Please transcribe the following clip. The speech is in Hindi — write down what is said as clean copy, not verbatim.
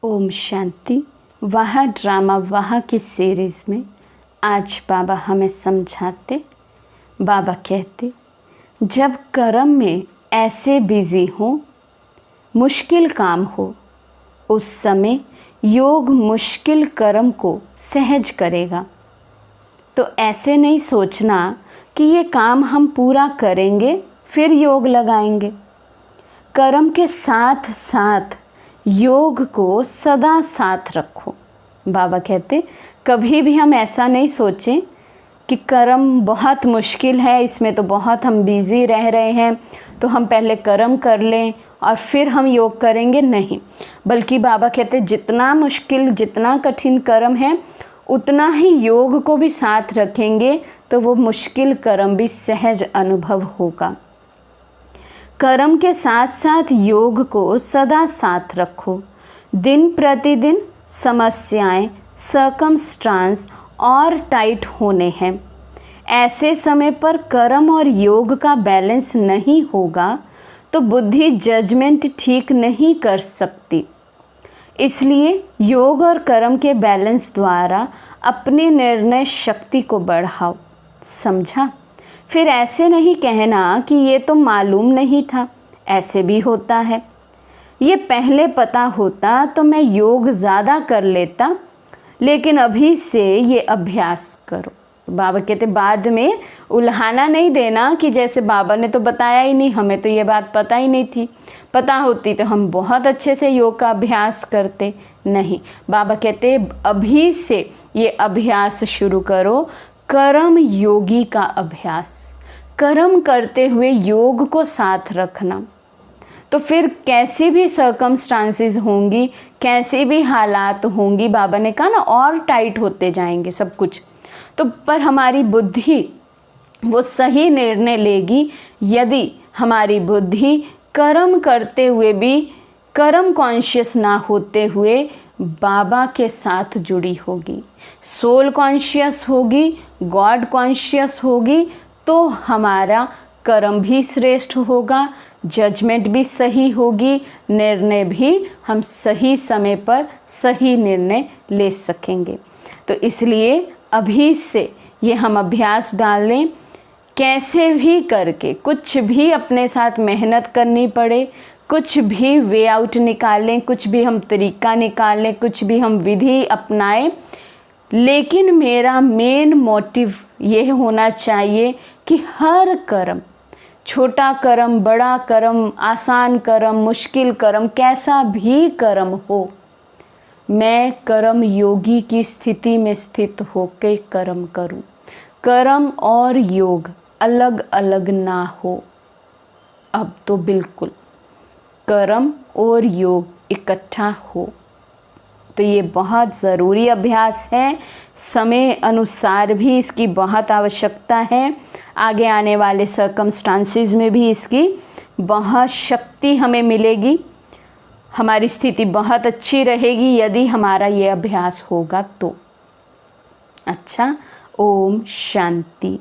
ओम शांति। वह ड्रामा वह की सीरीज़ में आज बाबा हमें समझाते। बाबा कहते, जब कर्म में ऐसे बिज़ी हो, मुश्किल काम हो, उस समय योग मुश्किल कर्म को सहज करेगा। तो ऐसे नहीं सोचना कि ये काम हम पूरा करेंगे फिर योग लगाएंगे। कर्म के साथ साथ योग को सदा साथ रखो। बाबा कहते, कभी भी हम ऐसा नहीं सोचें कि कर्म बहुत मुश्किल है, इसमें तो बहुत हम बिज़ी रह रहे हैं, तो हम पहले कर्म कर लें और फिर हम योग करेंगे। नहीं, बल्कि बाबा कहते जितना मुश्किल, जितना कठिन कर्म है, उतना ही योग को भी साथ रखेंगे तो वो मुश्किल कर्म भी सहज अनुभव होगा। कर्म के साथ साथ योग को सदा साथ रखो। दिन प्रतिदिन समस्याएं, सर्कमस्टांस और टाइट होने हैं। ऐसे समय पर कर्म और योग का बैलेंस नहीं होगा तो बुद्धि जजमेंट ठीक नहीं कर सकती। इसलिए योग और कर्म के बैलेंस द्वारा अपनी निर्णय शक्ति को बढ़ाओ। समझा? फिर ऐसे नहीं कहना कि ये तो मालूम नहीं था, ऐसे भी होता है। ये पहले पता होता तो मैं योग ज़्यादा कर लेता, लेकिन अभी से ये अभ्यास करो। बाबा कहते बाद में उल्हाना नहीं देना कि जैसे बाबा ने तो बताया ही नहीं, हमें तो ये बात पता ही नहीं थी, पता होती तो हम बहुत अच्छे से योग का अभ्यास करते। नहीं, बाबा कहते अभी से ये अभ्यास शुरू करो, कर्म योगी का अभ्यास। कर्म करते हुए योग को साथ रखना, तो फिर कैसी भी सर्कमस्टांसेस होंगी, कैसी भी हालात होंगी, बाबा ने कहा ना, और टाइट होते जाएंगे सब कुछ, तो पर हमारी बुद्धि वो सही निर्णय लेगी यदि हमारी बुद्धि कर्म करते हुए भी कर्म कॉन्शियस ना होते हुए बाबा के साथ जुड़ी होगी, सोल कॉन्शियस होगी, गॉड कॉन्शियस होगी, तो हमारा कर्म भी श्रेष्ठ होगा, जजमेंट भी सही होगी, निर्णय भी हम सही समय पर सही निर्णय ले सकेंगे। तो इसलिए अभी से ये हम अभ्यास डाल लें, कैसे भी करके कुछ भी अपने साथ मेहनत करनी पड़े, कुछ भी वे आउट निकालें, कुछ भी हम तरीका निकालें, कुछ भी हम विधि अपनाएं, लेकिन मेरा मेन मोटिव ये होना चाहिए कि हर कर्म, छोटा कर्म, बड़ा कर्म, आसान कर्म, मुश्किल कर्म, कैसा भी कर्म हो, मैं कर्म योगी की स्थिति में स्थित होकर कर्म करूं। कर्म और योग अलग अलग ना हो। अब तो बिल्कुल कर्म और योग इकट्ठा हो। तो ये बहुत ज़रूरी अभ्यास है, समय अनुसार भी इसकी बहुत आवश्यकता है। आगे आने वाले सर्कमस्टांसेस में भी इसकी बहुत शक्ति हमें मिलेगी। हमारी स्थिति बहुत अच्छी रहेगी यदि हमारा ये अभ्यास होगा तो। अच्छा, ओम शांति।